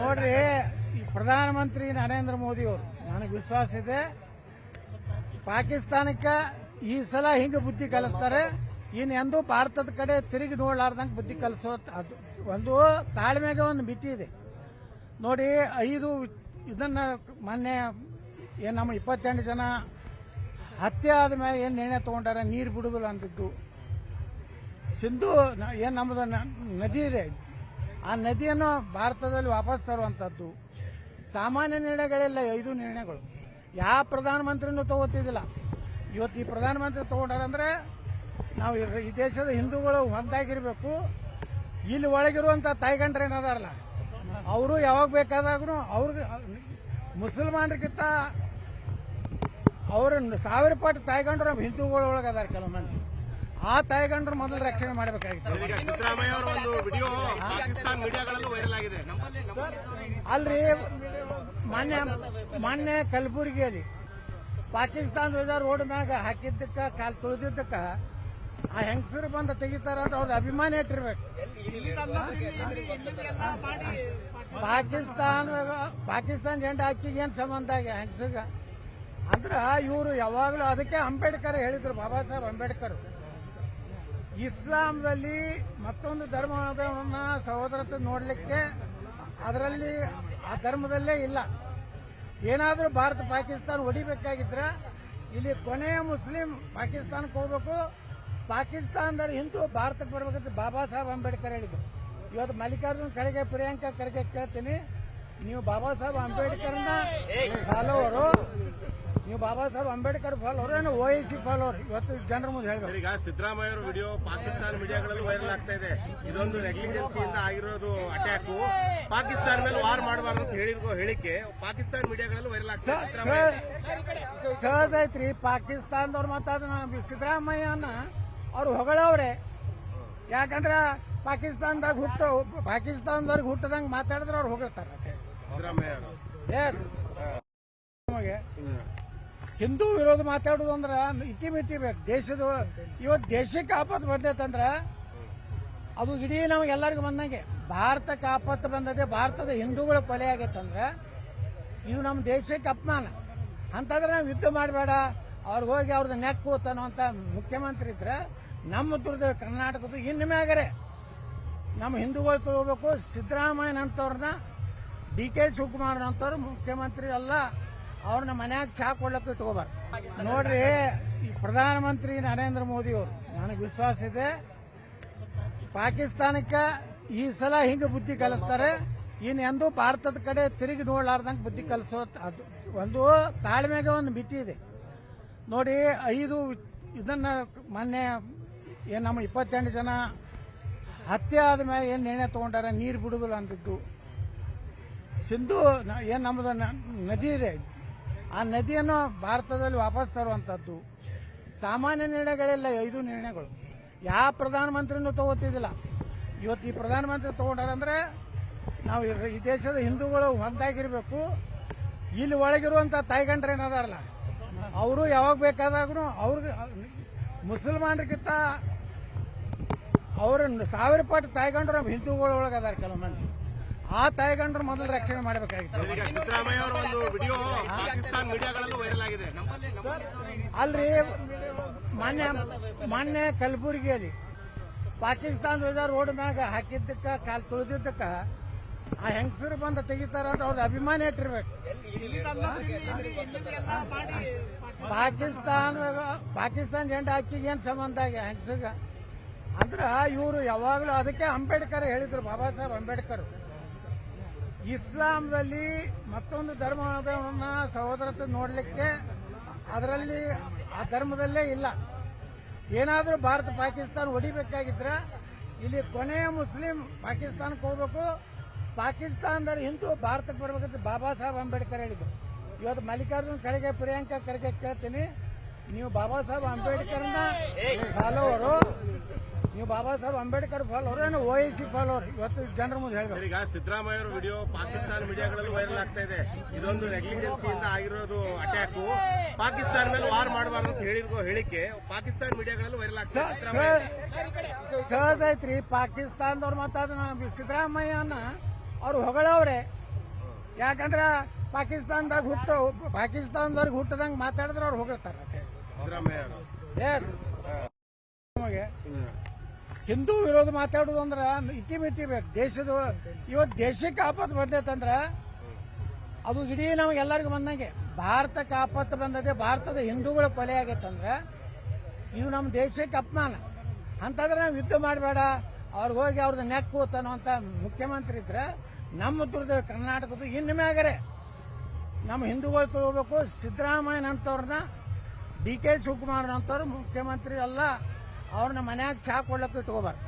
ನೋಡ್ರಿ, ಈ ಪ್ರಧಾನಮಂತ್ರಿ ನರೇಂದ್ರ ಮೋದಿ ಅವರು ನನಗೆ ವಿಶ್ವಾಸ ಇದೆ, ಪಾಕಿಸ್ತಾನಕ್ಕೆ ಈ ಸಲ ಹಿಂಗೆ ಬುದ್ಧಿ ಕಲಿಸ್ತಾರೆ. ಇನ್ನೆಂದೂ ಭಾರತದ ಕಡೆ ತಿರುಗಿ ನೋಡ್ಲಾರ್ದಂಗೆ ಬುದ್ಧಿ ಕಲಿಸೋ ಒಂದು ತಾಳ್ಮೆಗೆ ಒಂದು ಮಿತಿ ಇದೆ. ನೋಡಿ, ಇದನ್ನ ಮೊನ್ನೆ ಏನು ನಮ್ಮ 28 ಜನ ಹತ್ಯೆ ಆದ್ಮೇಲೆ ಏನು ನಿರ್ಣಯ ತಗೊಂಡಾರ, ನೀರು ಬಿಡುದಿಲ್ಲ ಅಂತಿದ್ದು. ಸಿಂಧು ಏನು ನಮ್ಮದು ನದಿ ಇದೆ, ಆ ನದಿಯನ್ನು ಭಾರತದಲ್ಲಿ ವಾಪಸ್ ತರುವಂಥದ್ದು ಸಾಮಾನ್ಯ ನಿರ್ಣಯಗಳಿಲ್ಲ. 5 ನಿರ್ಣಯಗಳು ಯಾವ ಪ್ರಧಾನಮಂತ್ರಿನೂ ತಗೋತಿದ್ದಿಲ್ಲ. ಇವತ್ತು ಈ ಪ್ರಧಾನಮಂತ್ರಿ ತಗೊಂಡಾರಂದ್ರೆ ನಾವು ಈ ದೇಶದ ಹಿಂದೂಗಳು ಒಂದಾಗಿರ್ಬೇಕು. ಇಲ್ಲಿ ಒಳಗಿರುವಂಥ ತಾಯ್ಗಂಡ್ರು ಏನದಾರಲ್ಲ, ಅವರು ಯಾವಾಗ ಬೇಕಾದಾಗೂ ಅವ್ರಿಗೆ ಮುಸಲ್ಮಾನರಿಗಿಂತ ಅವ್ರ 1000 ಪಟ್ಟು ತಾಯ್ಗಂಡ್ರು ನಮ್ಮ ಹಿಂದೂಗಳ ಒಳಗೆ ಅದಾರ. ಕೆಲವು ಮಂದಿ ಆ ತಾಯ್ಗಂಡ್ರು ಮೊದಲು ರಕ್ಷಣೆ ಮಾಡಬೇಕಾಗಿತ್ತು. ಅಲ್ರಿ, ಮೊನ್ನೆ ಕಲಬುರಗಿಯಲ್ಲಿ ಪಾಕಿಸ್ತಾನ ಧ್ವಜ ರೋಡ್ ಮ್ಯಾಗ ಹಾಕಿದ್ದಕ್ಕ ಕಾಲು ತುಳಿದಿದ್ದಕ್ಕ ಆ ಹೆಂಗಸರು ಬಂದ ತೆಗಿತಾರ ಅಂತ ಅವ್ರದ್ದು ಅಭಿಮಾನ ಇಟ್ಟಿರ್ಬೇಕು. ಪಾಕಿಸ್ತಾನ ಜೆಂಡಾ ಹಾಕಿಗೆ ಏನ್ ಸಂಬಂಧ ಹೆಂಗಸಗ ಅಂದ್ರ ಇವರು ಯಾವಾಗಲೂ ಅದಕ್ಕೆ ಅಂಬೇಡ್ಕರ್ ಹೇಳಿದ್ರು, ಬಾಬಾ ಸಾಹೇಬ್ ಅಂಬೇಡ್ಕರ್, ಇಸ್ಲಾಂದಲ್ಲಿ ಮತ್ತೊಂದು ಧರ್ಮವನ್ನ ಸಹೋದರತೆ ನೋಡ್ಲಿಕ್ಕೆ ಅದರಲ್ಲಿ ಆ ಧರ್ಮದಲ್ಲೇ ಇಲ್ಲ. ಏನಾದರೂ ಭಾರತ ಪಾಕಿಸ್ತಾನ ಹೊಡಿಬೇಕಾಗಿದ್ರ ಇಲ್ಲಿ ಕೊನೆಯ ಮುಸ್ಲಿಂ ಪಾಕಿಸ್ತಾನಕ್ಕೆ ಹೋಗ್ಬೇಕು, ಪಾಕಿಸ್ತಾನದಲ್ಲಿ ಹಿಂದೂ ಭಾರತಕ್ಕೆ ಬರ್ಬೇಕಂತ ಬಾಬಾ ಸಾಹೇಬ್ ಅಂಬೇಡ್ಕರ್ ಹೇಳಿದ್ರು. ಇವತ್ತು ಮಲ್ಲಿಕಾರ್ಜುನ್ ಖರ್ಗೆ, ಪ್ರಿಯಾಂಕಾ ಖರ್ಗೆ ಕೇಳ್ತೀನಿ, ನೀವು ಬಾಬಾ ಸಾಹೇಬ್ ಅಂಬೇಡ್ಕರ್ನ ಫಾಲೋವರು, ನೀವು ಬಾಬಾ ಸಾಹೇಬ್ ಅಂಬೇಡ್ಕರ್ ಫಾಲೋವರು ಏನು OIC ಫಾಲೋವರು? ಇವತ್ತು ಜನರ ಮುಂದೆ ಹೇಳಿದ್ರು. ಈಗ ಸಿದ್ದರಾಮಯ್ಯ ಅವರ ವಿಡಿಯೋ ಪಾಕಿಸ್ತಾನ ಮೀಡಿಯಾಗಳಲ್ಲಿ ವೈರಲ್ ಆಗ್ತಾ ಇದೆ. ಇದೊಂದು ನೆಗ್ಲಿಜೆನ್ಸಿಯಿಂದ ಆಗಿರೋದು ಅಟ್ಯಾಕ್. ಪಾಕಿಸ್ತಾನ ಮೇಲೆ ವಾರ್ ಮಾಡಬಾರ್ದು ಅಂತ ಹೇಳಿರೋ ಹೇಳಿಕೆ ಪಾಕಿಸ್ತಾನ ಮೀಡಿಯಾಗಳಲ್ಲಿ ವೈರಲ್ ಆಗ್ತಾ ಇದೆ. ಸಹಜ ಐತ್ರಿ, ಪಾಕಿಸ್ತಾನದವ್ರು ಮಾತಾಡ ಸಿದ್ದರಾಮಯ್ಯನ ಅವ್ರು ಹೊಗಳವ್ರೆ. ಯಾಕಂದ್ರ ಪಾಕಿಸ್ತಾನದವ್ರಿಗೆ ಹುಟ್ಟದಂಗೆ ಮಾತಾಡಿದ್ರೆ ಅವ್ರು ಹೊಗಳ್ತಾರೆ ಸಿದ್ದರಾಮಯ್ಯ. ಎಸ್, ಹಿಂದೂ ವಿರೋಧ ಮಾತಾಡೋದು ಅಂದ್ರ ಇತಿಮಿತಿ ಬೇಕು. ಇವತ್ತು ದೇಶಕ್ಕೆ ಆಪತ್ತು ಬಂದೈತಂದ್ರ ಅದು ಇಡೀ ನಮಗೆಲ್ಲರಿಗೂ ಬಂದಂಗೆ. ಭಾರತಕ್ಕೆ ಆಪತ್ತು ಬಂದದೆ, ಭಾರತದ ಹಿಂದೂಗಳ ಕೊಲೆ ಆಗೈತಂದ್ರೆ ಇದು ನಮ್ಮ ದೇಶಕ್ಕೆ ಅಪಮಾನ. ಅಂತಂದ್ರೆ ನಾವು ಯುದ್ಧ ಮಾಡಬೇಡ, ಅವ್ರಿಗೆ ಹೋಗಿ ಅವ್ರದ್ದು ನೆಕ್ಕು ಅನ್ನೋಂಥ ಮುಖ್ಯಮಂತ್ರಿ ಇದ್ರೆ ನಮ್ಮ ದುರ್ದ ಕರ್ನಾಟಕದ ಇನ್ನು ಮ್ಯಾಗರೆ ನಮ್ಮ ಹಿಂದೂಗಳು ತಗೋಬೇಕು. ಸಿದ್ದರಾಮಯ್ಯನಂತವ್ರನ್ನ DK ಶಿವಕುಮಾರ್ನಂತವ್ರು ಮುಖ್ಯಮಂತ್ರಿ ಅಲ್ಲ, ಅವ್ರನ್ನ ಮನ್ಯಾಗ ಚಾ ಕೊಡ್ಲಕ್ಕೆ ಇಟ್ಕೋಬಾರ್ದು. ನೋಡ್ರಿ, ಈ ಪ್ರಧಾನಮಂತ್ರಿ ನರೇಂದ್ರ ಮೋದಿ ಅವರು ನನಗೆ ವಿಶ್ವಾಸ ಇದೆ, ಪಾಕಿಸ್ತಾನಕ್ಕೆ ಈ ಸಲ ಹಿಂಗೆ ಬುದ್ಧಿ ಕಲಿಸ್ತಾರೆ. ಇನ್ನೆಂದೂ ಭಾರತದ ಕಡೆ ತಿರುಗಿ ನೋಡ್ಲಾರ್ದಂಗೆ ಬುದ್ಧಿ ಕಲಿಸೋ ಒಂದು ತಾಳ್ಮೆಗೆ ಒಂದು ಮಿತಿ ಇದೆ. ನೋಡಿ, ಇದನ್ನ ಮೊನ್ನೆ ಏನು ನಮ್ಮ 28 ಜನ ಹತ್ಯೆ ಆದ್ಮೇಲೆ ಏನು ನಿರ್ಣಯ ತಗೊಂಡಾರ, ನೀರು ಬಿಡುದಿಲ್ಲ ಅಂತಿದ್ದು. ಸಿಂಧು ಏನು ನಮ್ಮದು ನದಿ ಇದೆ, ಆ ನದಿಯನ್ನು ಭಾರತದಲ್ಲಿ ವಾಪಸ್ ತರುವಂಥದ್ದು ಸಾಮಾನ್ಯ ನಿರ್ಣಯಗಳಿಲ್ಲ. 5 ನಿರ್ಣಯಗಳು ಯಾವ ಪ್ರಧಾನಮಂತ್ರಿನೂ ತಗೋತಿದ್ದಿಲ್ಲ. ಇವತ್ತು ಈ ಪ್ರಧಾನಮಂತ್ರಿ ತಗೊಂಡಾರಂದ್ರೆ ನಾವು ಈ ದೇಶದ ಹಿಂದೂಗಳು ಒಂದಾಗಿರ್ಬೇಕು. ಇಲ್ಲಿ ಒಳಗಿರುವಂಥ ತಾಯ್ಗಂಡ್ರು ಏನದಾರಲ್ಲ, ಅವರು ಯಾವಾಗ ಬೇಕಾದಾಗೂ ಅವ್ರಿಗೆ ಮುಸಲ್ಮಾನರಿಗಿಂತ ಅವ್ರ 1000 ಪಟ್ಟು ತಾಯ್ಗಂಡ್ರು ನಮ್ಮ ಹಿಂದೂಗಳ ಒಳಗೆ ಅದಾರ. ಕೆಲವು ಮಂದಿ ಆ ತಾಯ್ಗಂಡ್ರು ಮೊದಲು ರಕ್ಷಣೆ ಮಾಡಬೇಕಾಗಿತ್ತು. ಸಿದ್ದರಾಮಯ್ಯ ಅವರ ಒಂದು ವಿಡಿಯೋ ಪಾಕಿಸ್ತಾನ ಮೀಡಿಯಾಗಳಲ್ಲಿ ವೈರಲ್ ಆಗಿದೆ. ಅಲ್ರಿ, ಮೊನ್ನೆ ಕಲಬುರಗಿಯಲ್ಲಿ ಪಾಕಿಸ್ತಾನ ಧ್ವಜ ರೋಡ್ ಮ್ಯಾಗ ಹಾಕಿದ್ದಕ್ಕ ಕಾಲು ತುಳಿದಿದ್ದಕ್ಕ ಆ ಹೆಂಗಸರು ಬಂದ ತೆಗಿತಾರ ಅಂತ ಅವ್ರದ್ದು ಅಭಿಮಾನ ಇಟ್ಟಿರ್ಬೇಕು. ಪಾಕಿಸ್ತಾನ ಜೆಂಡಾ ಹಾಕಿಗೆ ಏನ್ ಸಂಬಂಧ ಹೆಂಗಸಗ ಅಂದ್ರ ಇವರು ಯಾವಾಗಲೂ ಅದಕ್ಕೆ ಅಂಬೇಡ್ಕರ್ ಹೇಳಿದ್ರು, ಬಾಬಾ ಸಾಹೇಬ್ ಅಂಬೇಡ್ಕರ್, ಇಸ್ಲಾಂದಲ್ಲಿ ಮತ್ತೊಂದು ಧರ್ಮವನ್ನ ಸಹೋದರತೆ ನೋಡ್ಲಿಕ್ಕೆ ಅದರಲ್ಲಿ ಆ ಧರ್ಮದಲ್ಲೇ ಇಲ್ಲ. ಏನಾದರೂ ಭಾರತ ಪಾಕಿಸ್ತಾನ ಹೊಡಿಬೇಕಾಗಿದ್ರ ಇಲ್ಲಿ ಕೊನೆಯ ಮುಸ್ಲಿಂ ಪಾಕಿಸ್ತಾನಕ್ಕೆ ಹೋಗ್ಬೇಕು, ಪಾಕಿಸ್ತಾನದಲ್ಲಿ ಹಿಂದೂ ಭಾರತಕ್ಕೆ ಬರ್ಬೇಕಂತ ಬಾಬಾ ಸಾಹೇಬ್ ಅಂಬೇಡ್ಕರ್ ಹೇಳಿದ್ರು. ಇವತ್ತು ಮಲ್ಲಿಕಾರ್ಜುನ್ ಖರ್ಗೆ, ಪ್ರಿಯಾಂಕಾ ಖರ್ಗೆ ಕೇಳ್ತೀನಿ, ನೀವು ಬಾಬಾ ಸಾಹೇಬ್ ಅಂಬೇಡ್ಕರ್ನ ಫಾಲೋವರು, ನೀವು ಬಾಬಾ ಸಾಹೇಬ್ ಅಂಬೇಡ್ಕರ್ ಫಾಲೋವರು ಏನು OIC ಫಾಲೋವರು? ಇವತ್ತು ಜನರ ಮುಂದೆ ಹೇಳಿದ್ರು. ಈಗ ಸಿದ್ದರಾಮಯ್ಯ ಅವರ ವಿಡಿಯೋ ಪಾಕಿಸ್ತಾನ ಮೀಡಿಯಾಗಳಲ್ಲಿ ವೈರಲ್ ಆಗ್ತಾ ಇದೆ. ಇದೊಂದು ನೆಗ್ಲಿಜೆನ್ಸಿಯಿಂದ ಆಗಿರೋದು ಅಟ್ಯಾಕ್. ಪಾಕಿಸ್ತಾನ ಮೇಲೆ ವಾರ್ ಮಾಡಬಾರ್ದು ಅಂತ ಹೇಳಿರೋ ಹೇಳಿಕೆ ಪಾಕಿಸ್ತಾನ ಮೀಡಿಯಾಗಳಲ್ಲಿ ವೈರಲ್ ಆಗ್ತಾ ಇದೆ. ಸಹಜ ಐತ್ರಿ, ಪಾಕಿಸ್ತಾನದವ್ರು ಮಾತಾಡ ಸಿದ್ದರಾಮಯ್ಯನ ಅವ್ರು ಹೊಗಳವ್ರೆ. ಯಾಕಂದ್ರೆ ಪಾಕಿಸ್ತಾನದವ್ರಿಗೆ ಹುಟ್ಟದಂಗೆ ಮಾತಾಡಿದ್ರೆ ಅವ್ರು ಹೋಗಿರ್ತಾರೆ. ಸಿದ್ದರಾಮಯ್ಯ ಅವರು. ಎಸ್, ನಮಗೆ ಹಿಂದೂ ವಿರೋಧ ಮಾತಾಡೋದು ಅಂದ್ರೆ ಇತಿಮಿತಿ ಬೇಕು. ಇವತ್ತು ದೇಶಕ್ಕೆ ಆಪತ್ತು ಬಂದೈತಂದ್ರೆ ಅದು ಇಡೀ ನಮಗೆಲ್ಲರಿಗೂ ಬಂದಂಗೆ. ಭಾರತಕ್ಕೆ ಆಪತ್ತು ಬಂದದೆ, ಭಾರತದ ಹಿಂದೂಗಳ ಕೊಲೆ ಆಗೈತಂದ್ರೆ ಇದು ನಮ್ಮ ದೇಶಕ್ಕೆ ಅಪಮಾನ. ಅಂತಂದ್ರೆ ನಾವು ಯುದ್ಧ ಮಾಡಬೇಡ, ಅವ್ರಿಗೆ ಹೋಗಿ ಅವ್ರದ್ದು ನೆಕ್ಕು ಅನ್ನೋಂಥ ಮುಖ್ಯಮಂತ್ರಿ ಇದ್ರೆ ನಮ್ಮ ದುರ್ದ ಕರ್ನಾಟಕದ ಇನ್ನು ಮ್ಯಾಗರೆ ನಮ್ಮ ಹಿಂದೂಗಳು ತಗೋಬೇಕು. ಸಿದ್ದರಾಮಯ್ಯನಂತವ್ರನ್ನ ಡಿ ಕೆ ಶಿವಕುಮಾರ್ನಂತವ್ರು ಮುಖ್ಯಮಂತ್ರಿ ಅಲ್ಲ, ಅವ್ರನ್ನ ಮನ್ಯಾಗ ಚಾ ಕೊಡ್ಲಕ್ಕೂ ಇಟ್ಕೋಬಾರ್ದು.